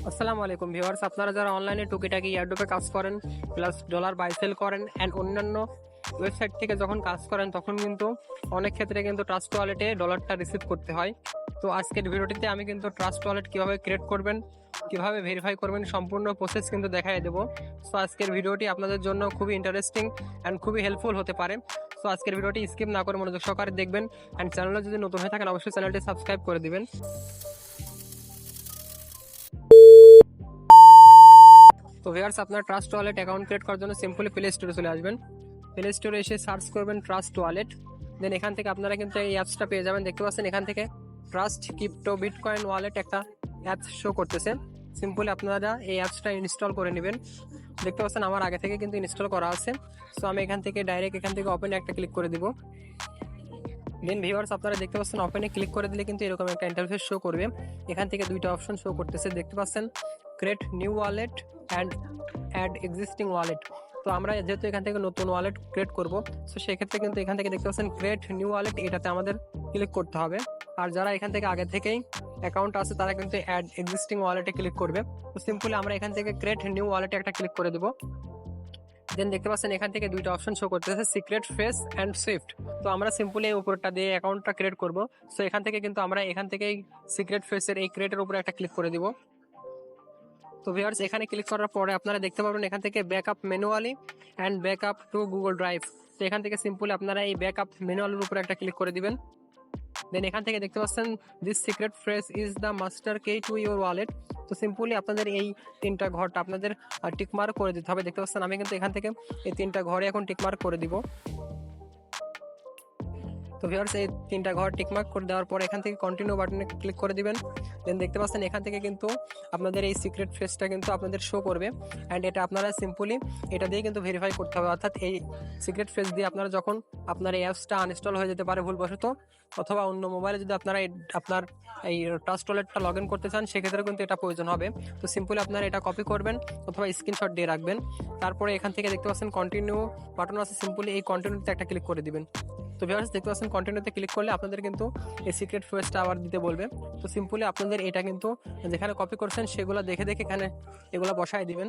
আসসালামু আলাইকুম ভিউয়ার্স, আপনারা যারা অনলাইনে টুকিটাকি এয়ারড্রপে কাজ করেন প্লাস ডলার বাই সেল করেন অ্যান্ড অন্যান্য ওয়েবসাইট থেকে যখন কাজ করেন তখন কিন্তু অনেক ক্ষেত্রে কিন্তু ট্রাস্ট ওয়ালেটে ডলারটা রিসিভ করতে হয়। তো আজকের ভিডিওটিতে আমি কিন্তু ট্রাস্ট ওয়ালেট কীভাবে ক্রিয়েট করবেন, কীভাবে ভেরিফাই করবেন, সম্পূর্ণ প্রসেস কিন্তু দেখাই দেবো। সো আজকের ভিডিওটি আপনাদের জন্য খুবই ইন্টারেস্টিং অ্যান্ড খুবই হেল্পফুল হতে পারে। সো আজকের ভিডিওটি স্কিপ না করে মনোযোগ সহকারে দেখবেন অ্যান্ড চ্যানেলে যদি নতুন হয়ে থাকেন অবশ্যই চ্যানেলটি সাবস্ক্রাইব করে দিবেন। তো ভিউয়ার্স, আপনার ট্রাস্ট ওয়ালেট অ্যাকাউন্ট ক্রিয়েট করার জন্য সিম্পলি প্লে স্টোরে চলে আসবেন। প্লে স্টোরে এসে সার্চ করবেন ট্রাস্ট ওয়ালেট। দেন এখান থেকে আপনারা কিন্তু এই অ্যাপসটা পেয়ে যাবেন। দেখতে পাচ্ছেন এখান থেকে ট্রাস্ট ক্রিপ্টো বিটকয়েন ওয়ালেট একটা অ্যাপস শো করতেছে। সিম্পলি আপনারা এই অ্যাপসটা ইনস্টল করে নেবেন। দেখতে পাচ্ছেন আমার আগে থেকে কিন্তু ইনস্টল করা আছে। সো আমি এখান থেকে ডাইরেক্ট এখান থেকে ওপেনে একটা ক্লিক করে দিব। দেন ভিউয়ার্স, আপনারা দেখতে পাচ্ছেন ওপেনে ক্লিক করে দিলে কিন্তু এরকম একটা ইন্টারফেস শো করবে। এখান থেকে দুইটা অপশন শো করতেছে, দেখতে পাচ্ছেন create new wallet and add existing wallet. তো আমরা যেহেতু এখান থেকে নতুন ওয়ালেট ক্রিয়েট করব, সো সেক্ষেত্রে কিন্তু এখান থেকে দেখতে পাচ্ছেন ক্রিয়েট নিউ ওয়ালেট, এটাতে আমাদের ক্লিক করতে হবে। আর যারা এখান থেকে আগে থেকেই অ্যাকাউন্ট আছে তারা কিন্তু অ্যাড এক্সিস্টিং ওয়ালেটে ক্লিক করবে। তো সিম্পলি আমরা এখান থেকে ক্রিয়েট নিউ ওয়ালেটে একটা ক্লিক করে দেবো। দেন দেখতে পাচ্ছেন এখান থেকে দুইটা অপশন শো করতেছে, সিক্রেট ফেস অ্যান্ড সুইফট। তো আমরা সিম্পলি উপরটা দিয়ে অ্যাকাউন্টটা ক্রিয়েট করব। সো এখান থেকে কিন্তু আমরা এখান থেকেই সিক্রেট ফেসের এই ক্রিয়েটের উপরে একটা ক্লিক করে দিব। তো ভিউয়ার্স, এখানে ক্লিক করার পরে আপনারা দেখতে পাবেন এখান থেকে backup manually and backup two Google drive. তো এখান থেকে সিম্পলি আপনারা এই ব্যাকআপ ম্যানুয়ালের উপরে একটা ক্লিক করে দিবেন। দেন এখান থেকে দেখতে পাচ্ছেন this secret phrase is the master K to your wallet. তো সিম্পলি আপনাদের এই তিনটা ঘরটা আপনাদের টিকমার্ক করে দিতে হবে। দেখতে পাচ্ছেন আমি কিন্তু এখান থেকে এই তিনটা ঘরে এখন টিকমার্ক করে দিব। তো ভিউয়ার্স, এই তিনটা ঘর টিকমার্ক করে দেওয়ার পর এখান থেকে কন্টিনিউ বাটনে ক্লিক করে দিবেন। দেন দেখতে পাচ্ছেন এখান থেকে কিন্তু আপনাদের এই সিক্রেট ফেসটা কিন্তু আপনাদের শো করবে অ্যান্ড এটা আপনারা সিম্পলি এটা দিয়ে কিন্তু ভেরিফাই করতে হবে। অর্থাৎ এই সিক্রেট ফেস দিয়ে আপনারা যখন আপনার এই অ্যাপসটা আনইনস্টল হয়ে যেতে পারে ভুলবশত, অথবা অন্য মোবাইলে যদি আপনারা আপনার এই ট্রাস্ট ওয়ালেটটা লগ ইন করতে চান সেক্ষেত্রে কিন্তু এটা প্রয়োজন হবে। তো সিম্পলি আপনারা এটা কপি করবেন অথবা স্ক্রিনশট দিয়ে রাখবেন। তারপরে এখান থেকে দেখতে পাচ্ছেন কন্টিনিউ বাটন আছে, সিম্পলি এই কন্টিনিউতে একটা ক্লিক করে দিবেন। তো ভিউয়ার্স, দেখতে পাচ্ছেন কন্টিনিউতে ক্লিক করলে আপনাদের কিন্তু এই সিক্রেট ফেসটা আবার দিতে বলবে। তো সিম্পলি আপনাদের এটা কিন্তু যেখানে কপি করছেন সেগুলো দেখে দেখে এখানে এগুলো বসায় দিবেন।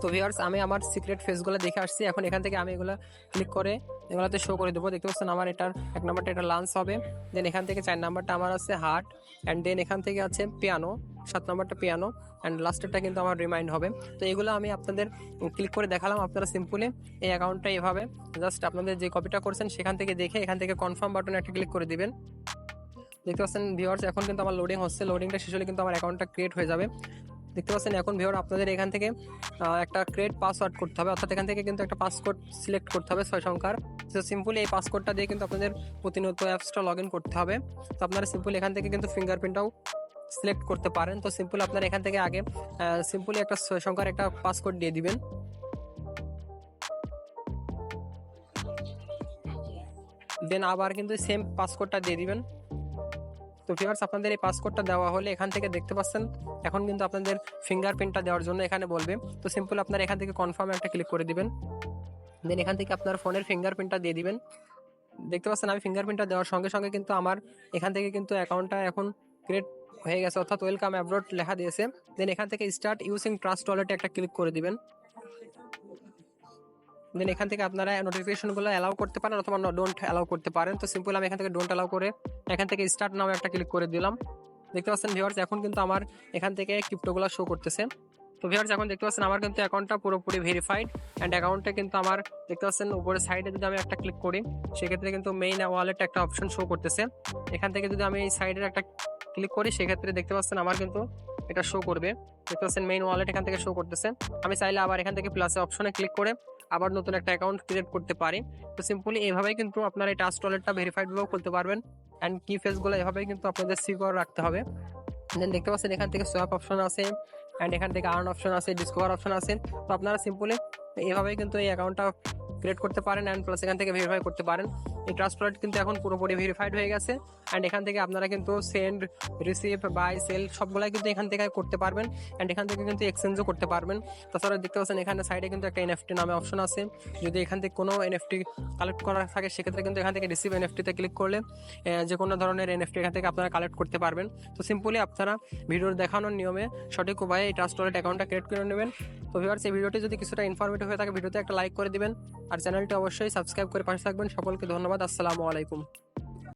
তো ভিউয়ার্স, আমি আমার সিক্রেট ফেসগুলো দেখে আসছি। এখন এখান থেকে আমি এগুলো ক্লিক করে এগুলোতে শো করে দেবো। দেখতে পাচ্ছেন আমার এটার 1 নাম্বারটা এটা লাঞ্চ হবে। দেন এখান থেকে 4 নাম্বারটা আমার আছে হার্ট অ্যান্ড দেন এখান থেকে আছে পিয়ানো, 7 নাম্বারটা পিয়ানো অ্যান্ড লাস্টেরটা কিন্তু আমার রিমাইন্ড হবে। তো এগুলো আমি আপনাদের ক্লিক করে দেখালাম। আপনারা সিম্পলি এই অ্যাকাউন্টটা এভাবে জাস্ট আপনাদের যে কপিটা করছেন সেখান থেকে দেখে এখান থেকে কনফার্ম বাটনে একটা ক্লিক করে দিবেন। দেখতে পাচ্ছেন ভিউয়ার্স, এখন কিন্তু আমার লোডিং হচ্ছে। লোডিংটা শেষ হলে কিন্তু আমার অ্যাকাউন্টটা ক্রিয়েট হয়ে যাবে। দেখতে পাচ্ছেন এখন ভিউয়ার আপনাদের এখান থেকে একটা ক্রিয়েট পাসওয়ার্ড করতে হবে, অর্থাৎ এখান থেকে কিন্তু একটা পাসকোড সিলেক্ট করতে হবে 6 সংখ্যার। তো সিম্পলি এই পাসকোডটা দিয়ে কিন্তু আপনাদের প্রতিনিয়ত অ্যাপসটা লগ ইন করতে হবে। তো আপনারা সিম্পলি এখান থেকে কিন্তু ফিঙ্গারপ্রিন্টটাও সিলেক্ট করতে পারেন। তো সিম্পলি আপনারা এখান থেকে আগে সিম্পলি একটা 6 সংখ্যার একটা পাসকোড দিয়ে দিবেন। দেন আবার কিন্তু সেম পাসকোডটা দিয়ে দিবেন। তো ভিউয়ার্স, আপনাদের এই পাসকোডটা দেওয়া হলে এখান থেকে দেখতে পাচ্ছেন এখন কিন্তু আপনাদের ফিঙ্গারপ্রিন্টটা দেওয়ার জন্য এখানে বলবে। তো সিম্পল আপনারা এখান থেকে কনফার্ম একটা ক্লিক করে দিবেন। দেন এখান থেকে আপনার ফোনের ফিঙ্গারপ্রিন্টটা দিয়ে দিবেন। দেখতে পাচ্ছেন আমি ফিঙ্গারপ্রিন্টটা দেওয়ার সঙ্গে সঙ্গে কিন্তু আমার এখান থেকে কিন্তু অ্যাকাউন্টটা এখন ক্রিয়েট হয়ে গেছে, অর্থাৎ ওয়েলকাম অ্যাব্রোড লেখা দিয়েছে। দেন এখান থেকে স্টার্ট ইউজিং ট্রাস্ট ওয়ালেটে একটা ক্লিক করে দিবেন। দেন এখান থেকে আপনারা নোটিফিকেশনগুলো অ্যালাউ করতে পারেন অথবা ডোন্ট অ্যালাউ করতে পারেন। তো সিম্পল আমি এখান থেকে ডোন্ট অ্যালাউ করে এখান থেকে স্টার্ট নামে একটা ক্লিক করে দিলাম। দেখতে পাচ্ছেন ভিউয়ার্স, এখন কিন্তু আমার এখান থেকে ক্রিপ্টোগুলো শো করতেছে। তো ভিউয়ার্স, এখন দেখতে পাচ্ছেন আমার কিন্তু অ্যাকাউন্টটা পুরোপুরি ভেরিফাইড অ্যান্ড অ্যাকাউন্টে কিন্তু আমার দেখতে পাচ্ছেন উপরে সাইডে যদি আমি একটা ক্লিক করি সেক্ষেত্রে কিন্তু মেইন ওয়ালেট একটা অপশন শো করতেছে। এখান থেকে যদি আমি এই সাইডের একটা ক্লিক করি সেক্ষেত্রে দেখতে পাচ্ছেন আমার কিন্তু এটা শো করবে। দেখতে পাচ্ছেন মেইন ওয়ালেট এখান থেকে শো করতেছে। আমি চাইলে আবার এখান থেকে প্লাসে অপশনে ক্লিক করে আবার নতুন একটা অ্যাকাউন্ট ক্রিয়েট করতে পারি। তো সিম্পলি এভাবেই কিন্তু আপনারা এই ট্রাস্ট ওয়ালেটটা ভেরিফাইড ভাবেও করতে পারবেন অ্যান্ড কি ফেসগুলো এভাবেই কিন্তু আপনাদের সিকিউর রাখতে হবে। দেন দেখতে পাচ্ছেন এখান থেকে সোয়াপ অপশন আছে অ্যান্ড এখান থেকে আর্ন অপশন আছে, ডিসকভার অপশন আছে। তো আপনারা সিম্পলি এভাবেই কিন্তু এই অ্যাকাউন্টটা ক্রিয়েট করতে পারেন অ্যান্ড প্লাস এখান থেকে ভেরিফাই করতে পারেন। এই ট্রাস্ট ওয়ালেট কিন্তু এখন পুরোপুরি ভেরিফাইড হয়ে গেছে অ্যান্ড এখান থেকে আপনারা কিন্তু সেন্ড, রিসিভ, বাই, সেল সবগুলাই কিন্তু এখান থেকে করতে পারবেন অ্যান্ড এখান থেকে কিন্তু এক্সচেঞ্জও করতে পারবেন। তাছাড়া দেখতে পাচ্ছেন এখানে সাইডে কিন্তু একটা এনএফটি নামে অপশন আছে। যদি এখান থেকে কোনো এনএফটি কালেক্ট করা থাকে সেক্ষেত্রে কিন্তু এখান থেকে রিসিভ এনএফটিতে ক্লিক করলে যে কোনো ধরনের এনএফটি এখান থেকে আপনারা কালেক্ট করতে পারবেন। তো সিম্পলি আপনারা ভিডিওর দেখানোর নিয়মে সঠিক উপায়ে এই ট্রাস্ট ওয়ালেট অ্যাকাউন্টটা ক্রিয়েট করে নেবেন। তো ভিউয়ার্স, এই ভিডিওটি যদি কিছুটা ইনফরমেটিভ হয়ে থাকে ভিডিওতে একটা লাইক করে দিবেন আর চ্যানেলটি অবশ্যই সাবস্ক্রাইব করে পাশে থাকবেন। সকলকে ধন্যবাদ। আসসালামু আলাইকুম।